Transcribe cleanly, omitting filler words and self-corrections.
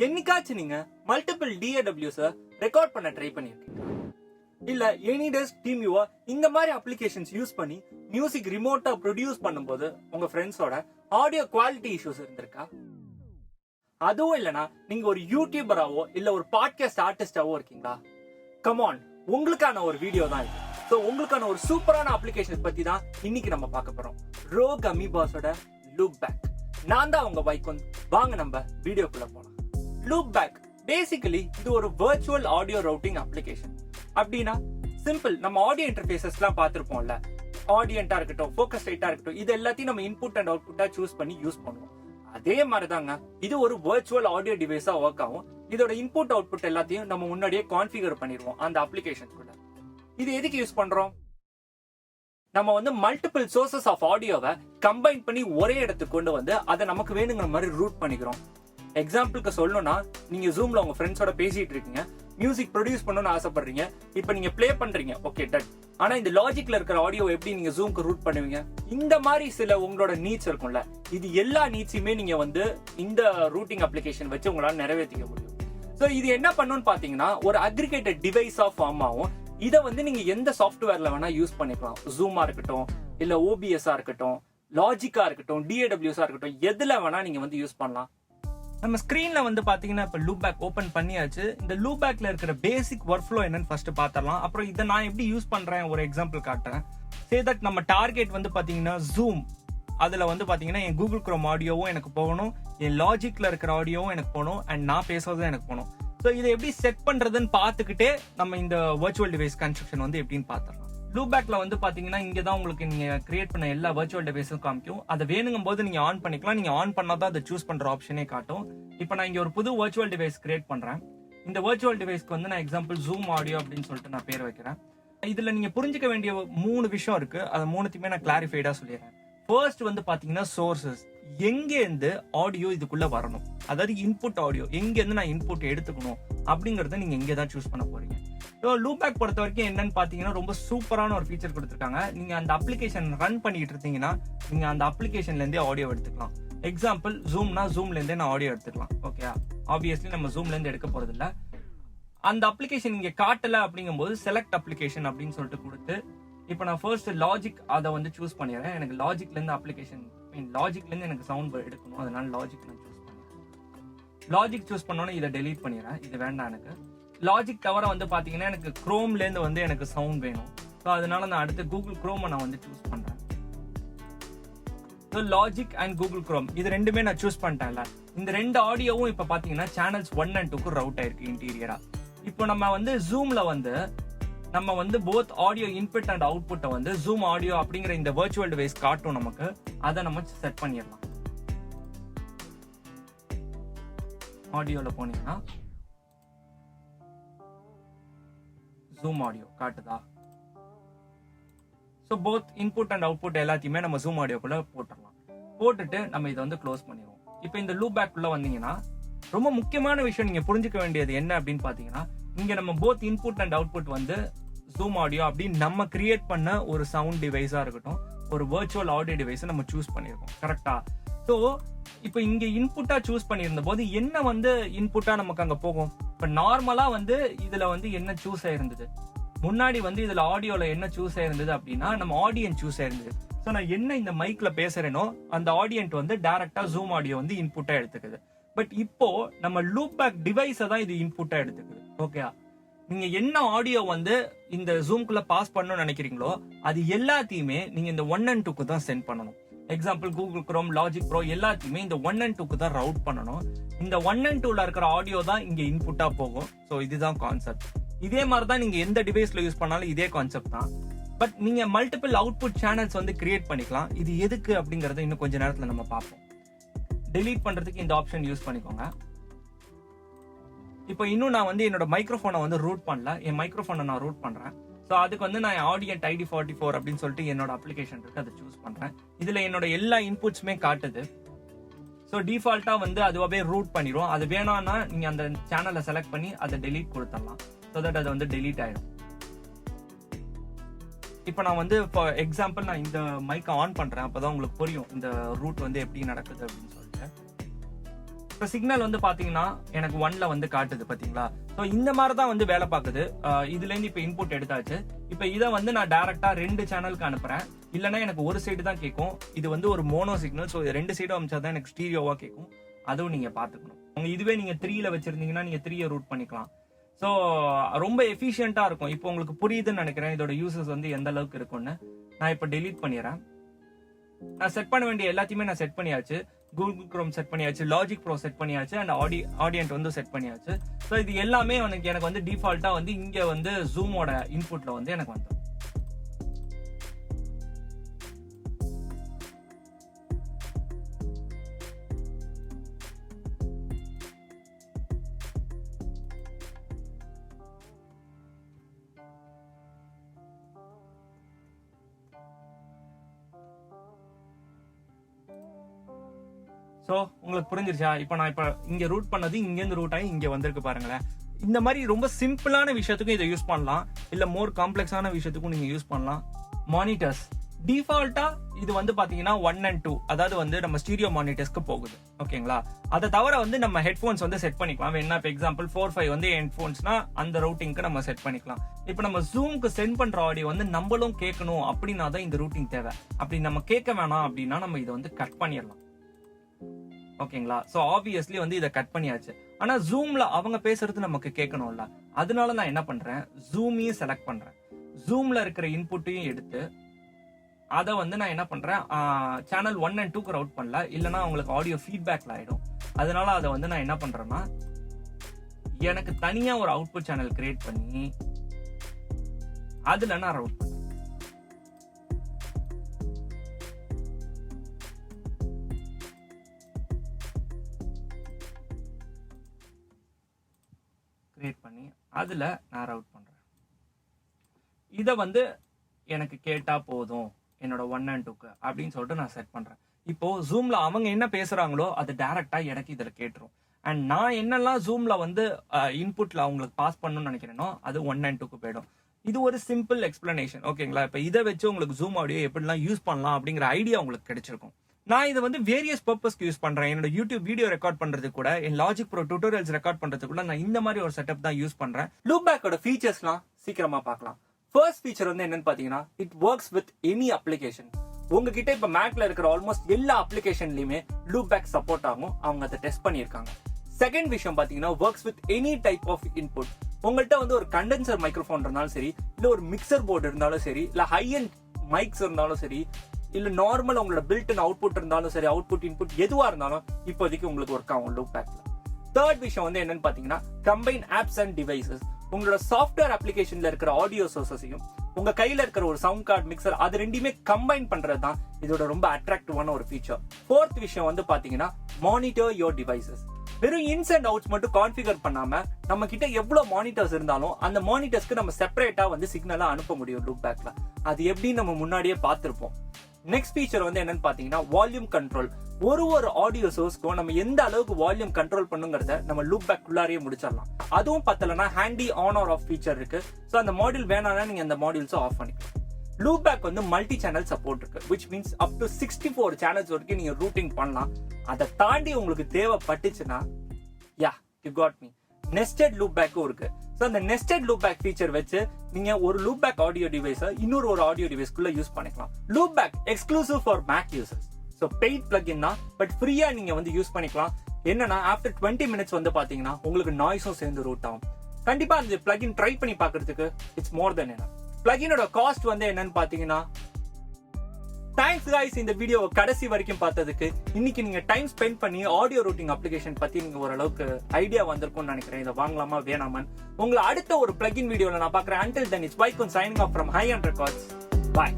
என்னைக்காச்சும் நீங்க multiple DAWs record பண்ண ட்ரை பண்ணிருக்கீங்க? இல்ல AnyDesk, TeamViewer இந்த மாதிரி அப்ளிகேஷன்ஸ் யூஸ் பண்ணி மியூசிக் ரிமோட்டா ப்ரொடியூஸ் பண்ணும்போது உங்க ஃப்ரெண்ட்ஸோட ஆடியோ குவாலிட்டி இஷ்யூஸ் இருந்திருக்கா? அதுவும் இல்லனா நீங்க ஒரு யூடியூபராவோ இல்ல ஒரு பாட்காஸ்ட் ஆர்டிஸ்டாவோ இருக்கீங்களா? கமான், உங்களுக்கான ஒரு வீடியோ தான் இது. சோ உங்களுக்கான ஒரு சூப்பரான அப்ளிகேஷன் பத்தி தான் இன்னைக்கு நம்ம பார்க்க போறோம். ரோக் அமீபாஸோட LoopBack. நான் தான் உங்க வைகுந்த். வாங்க நம்ம வீடியோக்குள்ள போலாம். LoopBack பேசிக்கலி இது ஒரு வர்ச்சுவல் ஆடியோ ரவுட்டிங் அப்ளிகேஷன். அப்படின்னா சிம்பிள், நம்ம ஆடியோ இன்டர்ஃபேஸஸ்லாம் பார்த்திருப்போம்ல, ஆடியன்ட்டா இருக்கட்டும், ஃபோக்கஸ் ரைட்டா இருக்கட்டும், இது எல்லாத்தையும் நம்ம இன்புட் அண்ட் அவுட்புட்டா சூஸ் பண்ணி யூஸ் பண்ணுவோம். அதே மாதிரிதாங்க இது ஒரு வர்ச்சுவல் ஆடியோ டிவைஸா ஒர்க் ஆகும். இதோட இன்புட் அவுட்புட் எல்லாத்தையும் நம்ம முன்னாடியே கான்ஃபிகர் பண்ணிடுவோம் அந்த அப்ளிகேஷனுக்குள்ள. இது எதுக்கு யூஸ் பண்றோம்? நம்ம வந்து மல்டிபிள் சோர்சஸ் ஆஃப் ஆடியோவை கம்பைன் பண்ணி ஒரே இடத்துக்கு கொண்டு வந்து அதை நமக்கு வேணுங்கிற மாதிரி ரூட் பண்ணிக்கிறோம். எக்ஸாம்பிளுக்கு சொல்லணும்னா, நீங்க ஜூம்ல உங்க ஃப்ரெண்ட்ஸோட பேசிட்டு இருக்கீங்க, மியூசிக் ப்ரொடியூஸ் பண்ணணும்னு ஆசைப்படுறீங்க, இப்போ நீங்க ப்ளே பண்றீங்க, ஓகே டன். ஆனா இந்த லாஜிக்ல இருக்கிற ஆடியோ எப்படி நீங்க ஜூம்க்கு ரூட் பண்ணுவீங்க? இந்த மாதிரி சில உங்களோட நீட்ஸ் இருக்கும்ல, இது எல்லா நீட்ஸையுமே நீங்க வந்து இந்த ரூட்டிங் அப்ளிகேஷன் வச்சு உங்களால நிறைவேற்றிக்க முடியும். ஸோ இது என்ன பண்ணுன்னு பாத்தீங்கன்னா, ஒரு அக்ரிகேட்டட் டிவைஸா ஃபார்ம் ஆகும். இதை வந்து நீங்க எந்த சாஃப்ட்வேர்ல வேணா யூஸ் பண்ணிக்கலாம். ஜூமா இருக்கட்டும், இல்ல OBS இருக்கட்டும், லாஜிக்கா இருக்கட்டும், DAWs இருக்கட்டும், எதுல வேணா நீங்க வந்து யூஸ் பண்ணலாம். நம்ம ஸ்கிரீன்ல வந்து பாத்தீங்கன்னா இப்ப LoopBack ஓபன் பண்ணியாச்சு. இந்த LoopBackல இருக்கிற பேசிக் ஒர்க் ஃப்ளோ என்னன்னு ஃபர்ஸ்ட் பாத்திரலாம். அப்புறம் இதை நான் எப்படி யூஸ் பண்றேன் ஒரு எக்ஸாம்பிள் காட்டுறேன். சே தட் நம்ம டார்கெட் வந்து பாத்தீங்கன்னா ஜூம், அதுல வந்து பாத்தீங்கன்னா என் கூகுள் குரோம் ஆடியோவும் எனக்கு போகணும், என் லாஜிக்ல இருக்கிற ஆடியோவும் எனக்கு போகணும், அண்ட் நான் பேசுறதும் எனக்கு போகணும். ஸோ இதை எப்படி செட் பண்றதுன்னு பார்த்துக்கிட்டே நம்ம இந்த வர்ச்சுவல் டிவைஸ் கன்ஸ்ட்ரக்ஷன் வந்து எப்படின்னு பார்த்துடலாம். LoopBackல வந்து பாத்தீங்கன்னா இங்க தான் உங்களுக்கு நீங்க கிரியேட் பண்ண எல்லா வர்ச்சுவல் டிவைஸும் காமிக்கும். அதை வேணுங்கும் போது நீங்க ஆன் பண்ணிக்கலாம். நீங்க ஆன் பண்ணாதான் அதை சூஸ் பண்ற ஆப்ஷனே காட்டும். இப்போ நான் இங்க ஒரு புது வர்ச்சுவல் டிவைஸ் கிரியேட் பண்றேன். இந்த வர்ச்சுவல் டிவைஸ்க்கு வந்து நான் எக்ஸாம்பிள் ஜூம் ஆடியோ அப்படின்னு சொல்லிட்டு நான் பேர் வைக்கிறேன். இதுல நீங்க புரிஞ்சுக்க வேண்டிய 3 விஷயம் இருக்கு. அது 3த்தையுமே நான் கிளாரிஃபைடா சொல்லிடுறேன். ஃபர்ஸ்ட் வந்து பாத்தீங்கன்னா சோர்சஸ், எங்க இருந்து ஆடியோ இதுக்குள்ள வரணும், அதாவது இன்புட் ஆடியோ எங்க இருந்து நான் இன்புட் எடுத்துக்கணும் அப்படிங்கறத நீங்க இங்க தான் சூஸ் பண்ண போறீங்க. ஸோ LoopBack பொறுத்த வரைக்கும் என்னன்னு பாத்தீங்கன்னா ரொம்ப சூப்பரான ஒரு ஃபீச்சர் கொடுத்துருக்காங்க. நீங்க அந்த அப்ளிகேஷன் ரன் பண்ணிட்டு இருந்தீங்கன்னா நீங்க அந்த அப்ளிகேஷன்ல இருந்தே ஆடியோ எடுத்துக்கலாம். எக்ஸாம்பிள் ஜூம்னா ஜூம்ல இருந்தே நான் ஆடியோ எடுத்துக்கலாம். ஓகே, ஆப்வியஸ்லி நம்ம ஜூம்ல இருந்து எடுக்க போறது இல்ல. அந்த அப்ளிகேஷன் இங்க காட்டல அப்படிங்கும்போது செலக்ட் அப்ளிகேஷன் அப்படின்னு சொல்லிட்டு கொடுத்து, இப்போ நான் ஃபர்ஸ்ட் லாஜிக் அதை வந்து சூஸ் பண்ணிடுறேன். எனக்கு லாஜிக்ல இருந்து அப்ளிகேஷன் லாஜிக்ல இருந்து எனக்கு சவுண்ட் எடுக்கணும், அதனால லாஜிக் நான் சூஸ் பண்ணிடுறேன். லாஜிக் சூஸ் பண்ணோன்னே இதை டெலீட் பண்ணிடுறேன், இது வேண்டாம் எனக்கு. லாஜிக் தவிர வந்து பாத்தீங்கன்னா எனக்கு குரோம்ல இருந்து வந்து எனக்கு சவுண்ட் வேணும். ஸோ அதனால நான் அடுத்து கூகுள் குரோமை நான் வந்து சூஸ் பண்றேன். So logic and Google chrome இது ரெண்டுமே நான் சூஸ் பண்ணிட்டேன்ல. இந்த 2 ஆடியோவும் இப்போ பாத்தீங்கன்னா சேனல்ஸ் 1 and 2க்கு ரவுட் ஆயிருக்கு இன்டீரியரா. இப்போ நம்ம வந்து ஜூம்ல வந்து நம்ம வந்து போத் ஆடியோ இன்புட் அண்ட் அவுட்புட்டை வந்து ஜூம் ஆடியோ அப்படிங்கிற இந்த வர்ச்சுவல் டிவைஸ் காட்டும் நமக்கு. அதை நம்ம செட் பண்ணிடலாம். ஆடியோல போனீங்கன்னா ஜூம் ஆடியோ காட்டுதா? So both input and output எல்லாத்தையுமே நம்ம ஜூம் ஆடியோக்குள்ள போட்டுடலாம். போட்டுட்டு நம்ம இதை வந்து க்ளோஸ் பண்ணிடுவோம். இப்போ இந்த LoopBack உள்ள வந்தீங்கன்னா ரொம்ப முக்கியமான விஷயம் நீங்க புரிஞ்சுக்க வேண்டியது என்ன அப்படின்னு பாத்தீங்கன்னா, இங்க நம்ம போத் இன்புட் அண்ட் அவுட்புட் வந்து ஜூம் ஆடியோ அப்படின்னு நம்ம கிரியேட் பண்ண ஒரு சவுண்ட் டிவைஸா இருக்கட்டும், ஒரு வர்ச்சுவல் ஆடியோ டிவைஸை நம்ம சூஸ் பண்ணிருக்கோம். கரெக்டா? ஸோ இப்போ இங்க இன்புட்டா சூஸ் பண்ணியிருந்த போது என்ன வந்து இன்புட்டா நமக்கு அங்க போகும்? இப்போ நார்மலா வந்து இதுல வந்து என்ன சூஸ் ஆயிருந்தது, முன்னாடி வந்து இதுல ஆடியோல என்ன சூஸ் ஆயிருந்தது அப்படின்னா நம்ம ஆடியன்ஸ் சூஸ் ஆயிருந்தது. ஸோ நான் என்ன இந்த மைக்ல பேசுறேனோ அந்த ஆடியன்ட் வந்து டைரக்டா ஜூம் ஆடியோ வந்து இன்புட்டா எடுத்துக்குது. பட் இப்போ நம்ம LoopBack டிவைஸை தான் இது இன்புட்டா எடுத்துக்குது. ஓகே, நீங்க என்ன ஆடியோ வந்து இந்த ஜூம்குள்ள பாஸ் பண்ணணும்னு நினைக்கிறீங்களோ அது எல்லாத்தையுமே நீங்க இந்த 1 and 2க்கு தான் சென்ட் பண்ணணும். Example Google chrome, logic bro எல்லாத்தையுமே இந்த 1 and 2க்கு தான் ரவுட் பண்ணணும். இந்த 1 and 2ல இருக்கிற ஆடியோ தான் இங்க இன்புட்டா போகும். ஸோ இதுதான் கான்செப்ட். இதே மாதிரி தான் நீங்க எந்த டிவைஸ்ல யூஸ் பண்ணாலும் இதே கான்செப்ட் தான். பட் நீங்க மல்டிபிள் அவுட்புட் சேனல்ஸ் வந்து கிரியேட் பண்ணிக்கலாம். இது எதுக்கு அப்படிங்கறத இன்னும் கொஞ்ச நேரத்துல நம்ம பார்ப்போம். டெலீட் பண்றதுக்கு இந்த ஆப்ஷன் யூஸ் பண்ணிக்கோங்க. இப்போ இன்னும் நான் வந்து என்னோட மைக்ரோஃபோனை வந்து ரூட் பண்ணல, என் மைக்ரோஃபோனை நான் ரூட் பண்றேன். ஸோ அதுக்கு வந்து நான் ஆடியன்ட் ID 44 அப்படின்னு சொல்லிட்டு என்னோட அப்ளிகேஷன் இருக்கு, அதை சூஸ் பண்றேன். இதுல என்னோட எல்லா இன்புட்ஸுமே காட்டுது. ஸோ டிஃபால்ட்டா வந்து அதுவாகவே ரூட் பண்ணிடும். அது வேணாம்னா நீங்க அந்த சேனலை செலக்ட் பண்ணி அதை டெலீட் கொடுத்துடலாம். ஸோ தட் அது வந்து டெலீட் ஆயிடும். இப்போ நான் வந்து ஃபார் எக்ஸாம்பிள் நான் இந்த மைக்கை ஆன் பண்றேன், அப்பதான் உங்களுக்கு புரியும் இந்த ரூட் வந்து எப்படி நடக்குது அப்படின்னு சொல்லிட்டு. இப்போ சிக்னல் வந்து பாத்தீங்கன்னா எனக்கு 1ல வந்து காட்டுது பாத்தீங்களா. ஸோ இந்த மாதிரி தான் வந்து வேலை பார்க்குது. இதுல இருந்து இப்போ இன்புட் எடுத்தாச்சு. இப்போ இதை வந்து நான் டைரக்டா 2 சேனலுக்கு அனுப்புறேன். இல்லைன்னா எனக்கு ஒரு சைடு தான் கேட்கும். இது வந்து ஒரு மோனோ சிக்னல். ஸோ 2 சைடும் அமைச்சாதான் எனக்கு ஸ்டீரியோவா கேட்கும். அதுவும் நீங்க பாத்துக்கணும். இதுவே நீங்க 3ல வச்சிருந்தீங்கன்னா நீங்க 3யை ரூட் பண்ணிக்கலாம். ஸோ ரொம்ப எஃபிஷியன்ட்டா இருக்கும். இப்போ உங்களுக்கு புரியுதுன்னு நினைக்கிறேன் இதோட யூசஸ் வந்து எந்த அளவுக்கு இருக்கும்னு. நான் இப்போ டெலீட் பண்ணிடுறேன். நான் செட் பண்ண வேண்டிய எல்லாத்தையுமே நான் செட் பண்ணியாச்சு. கூகுள் குரோம் செட் பண்ணியாச்சு, logicprox செட் பண்ணியாச்சு, அண்ட் ஆடியன்ட் வந்து செட் பண்ணியாச்சு. ஸோ இது எல்லாமே எனக்கு வந்து டிஃபால்ட்டா வந்து இங்க வந்து ஜூமோட இன்புட்ல வந்து எனக்கு வந்துடும். ஸோ உங்களுக்கு புரிஞ்சிருச்சா? இப்போ நான் இங்க ரூட் பண்ணது இங்கேருந்து ரூட் ஆகி இங்க வந்திருக்கு பாருங்களேன். இந்த மாதிரி ரொம்ப சிம்பிளான விஷயத்துக்கும் இதை யூஸ் பண்ணலாம், இல்ல மோர் காம்ப்ளெக்ஸான விஷயத்துக்கும் நீங்க யூஸ் பண்ணலாம். மானிட்டர்ஸ் டிஃபால்ட்டா இது வந்து பாத்தீங்கன்னா 1 and 2, அதாவது வந்து நம்ம ஸ்டீரியோ மானிட்டர்ஸ்க்கு போகுது. ஓகேங்களா? அதை தவிர வந்து நம்ம ஹெட்ஃபோன்ஸ் வந்து செட் பண்ணிக்கலாம். என்ன இப்போ எக்ஸாம்பிள் 4.5 வந்து ஹெட்ஃபோன்ஸ்னா அந்த ரூட்டிங்க்கு நம்ம செட் பண்ணிக்கலாம். இப்போ நம்ம ஜூம்க்கு சென்ட் பண்ற ஆடியோ வந்து நம்மளும் கேட்கணும் அப்படின்னா தான் இந்த ரூட்டிங் தேவை. அப்படி நம்ம கேட்க வேணாம் அப்படின்னா நம்ம இதை வந்து கட் பண்ணிடலாம். ஓகேங்களா? சோ ஆப்வியஸ்லி வந்து இதை கட் பண்ணியாச்சு. ஆனா ஜூம்ல அவங்க பேசுறது நமக்கு கேட்கணும்ல, அதனால நான் என்ன பண்றேன், ஜூமையும் செலக்ட் பண்றேன். ஜூம்ல இருக்கிற இன்புட்டையும் எடுத்து அதை வந்து நான் என்ன பண்றேன், சேனல் 1 and 2க்கு ரவுட் பண்ணல, இல்லைன்னா அவங்களுக்கு ஆடியோ ஃபீட்பேக்ல ஆயிடும். அதனால அதை வந்து நான் என்ன பண்றேன்னா எனக்கு தனியா ஒரு அவுட்புட் சேனல் கிரியேட் பண்ணி அதுல நான் ரவுட் பண்றேன். கிரியேட் பண்ணி அதுல நான் ரவுட் பண்றேன். இத வந்து எனக்கு கேட்டா போதும் என்னோட 1 and 2க்கு அப்படின்னு சொல்லிட்டு நான் செட் பண்றேன். இப்போ ஜூம்ல அவங்க என்ன பேசுறாங்களோ அது டைரக்டா எனக்கு இதுல கேட்டுரும். அண்ட் நான் என்னெல்லாம் ஜூம்ல வந்து இன்புட்ல அவங்களுக்கு பாஸ் பண்ணணும்னு நினைக்கிறேனோ அது 1 and 2க்கு போயிடும். இது ஒரு சிம்பிள் எக்ஸ்பிளனேஷன். ஓகேங்களா? இப்போ இதை வச்சு உங்களுக்கு ஜூம் ஆடியோ எப்படிலாம் யூஸ் பண்ணலாம் அப்படிங்கிற ஐடியா உங்களுக்கு கிடைச்சிருக்கும். நான் இதை வந்து வேரியஸ் பர்பஸ்க்கு யூஸ் பண்றேன். என்னோட யூடியூப் வீடியோ ரெக்கார்ட் பண்றது கூட, என் logicprox டியூட்டோரியல்ஸ் ரெக்கார்ட் பண்றது கூட நான் இந்த மாதிரி ஒரு செட்டப் தான் யூஸ் பண்றேன். லூப்பேக்கோட ஃபீச்சர்ஸ்லாம் சீக்கிரமா பார்க்கலாம். ஃபர்ஸ்ட் ஃபீச்சர் வந்து என்னன்னு பாத்தீங்கன்னா, it works with any application. உங்ககிட்ட இப்ப மேக்ல இருக்கிற ஆல்மோஸ்ட் எல்லா அப்ளிகேஷன்லயுமே லூப்பேக் சப்போர்ட் ஆகும். அவங்க அதை டெஸ்ட் பண்ணியிருக்காங்க. செகண்ட் விஷயம் பாத்தீங்கன்னா, works with any type of input. உங்கள்கிட்ட வந்து ஒரு கண்டென்சர் மைக்ரோஃபோன் இருந்தாலும் சரி, இல்ல ஒரு மிக்சர் போர்டு இருந்தாலும் சரி, இல்ல ஹை அண்ட் மைக்ஸ் இருந்தாலும் சரி, இல்ல நார்மல் உங்களோட பில்ட் அவுட்புட் இருந்தாலும் சரி, அவுட்புட் இன்புட் எதுவா இருந்தாலும் இப்போதைக்கு உங்களுக்கு ஒர்க் ஆகும் லூப்பேக்ல. தேர்ட் விஷயம் வந்து என்னன்னு பாத்தீங்கன்னா, கம்பைன் ஆப்ஸ் அண்ட் டிவைசஸ். உங்களோட சாஃப்ட்வேர் அப்ளிகேஷன்ல இருக்கிற ஆடியோ சோர்சஸையும் உங்க கையில இருக்கிற ஒரு சவுண்ட் கார்டு, மிக்சர், அது ரெண்டுமே கம்பைன் பண்றது தான் இதோட ரொம்ப அட்ராக்டிவான ஒரு ஃபீச்சர். ஃபோர்த் விஷயம் வந்து பாத்தீங்கன்னா, மானிட்டர் யோர் டிவைசஸ். வெறும் இன்ஸ் அண்ட் அவுட்ஸ் மட்டும் கான்ஃபிகர் பண்ணாம நம்ம கிட்ட எவ்வளவு மானிட்டர்ஸ் இருந்தாலும் அந்த மானிட்டர்ஸ்க்கு நம்ம செப்பரேட்டா வந்து சிக்னலா அனுப்ப முடியும் லூப்பேக்ல. அது எப்படி நம்ம முன்னாடியே பார்த்திருப்போம். நெக்ஸ்ட் ஃபீச்சர் வந்து என்னன்னு பாத்தீங்கன்னா, வால்யூம் கண்ட்ரோல். ஒரு ஆடியோ சோர்ஸ்க்கும் நம்ம எந்த அளவுக்கு வால்யூம் கண்ட்ரோல் பண்ணுங்கிறத நம்ம லூப்பேக் உள்ளாரியே முடிச்சிடலாம். அதுவும் பத்தலனா handy on or off feature இருக்கு. சோ அந்த மாடியூல் வேணாம்னா நீங்க அந்த மாடியூல்ஸ் ஆஃப் பண்ணிக்கலாம். லூப்பேக் வந்து மல்டி சேனல் சப்போர்ட் இருக்கு, which means up to 64 channels வரைக்கும் நீங்க ரூட்டிங் பண்ணலாம். அதை தாண்டி உங்களுக்கு தேவைப்பட்டுச்சுன்னா you got me. நெஸ்டட் லூப்பேக்கும் இருக்கு. சோ அந்த நெஸ்டட் லூப்பேக் ஃபீச்சர் வச்சு நீங்க ஒரு லூப்பேக் ஆடியோ டிவைஸை இன்னொரு ஒரு ஆடியோ டிவைஸ்க்குள்ள யூஸ் பண்ணிக்கலாம். Loopback exclusive for Mac users. So paid plugin தான், பட் ஃப்ரீயா நீங்க வந்து யூஸ் பண்ணிக்கலாம். என்னன்னா ஆஃப்டர் 20 மினிட்ஸ் வந்து பாத்தீங்கன்னா உங்களுக்கு நாய்ஸும் சேர்ந்து ரூட் ஆகும். கண்டிப்பா அந்த பிளக்இன் ட்ரை பண்ணி பாக்குறதுக்கு இட்ஸ் மோர் தென் எனஃப். பிளக்இனோட காஸ்ட் வந்து என்னன்னு பாத்தீங்கன்னா, தேங்க்ஸ் கைஸ் இந்த வீடியோவை கடைசி வரைக்கும் பார்த்ததுக்கு. இன்னைக்கு நீங்க டைம் ஸ்பெண்ட் பண்ணி ஆடியோ ரூட்டிங் அப்ளிகேஷன் பத்தி நீங்க ஓரளவுக்கு ஐடியா வந்திருக்கும்னு நினைக்கிறேன். இதை வாங்கலாமா வேணாமான்னு உங்களை அடுத்த ஒரு பிளக்இன் வீடியோல நான் பாக்குறேன். Until then, it's Vaikun signing off from HighOnRecords. Bye.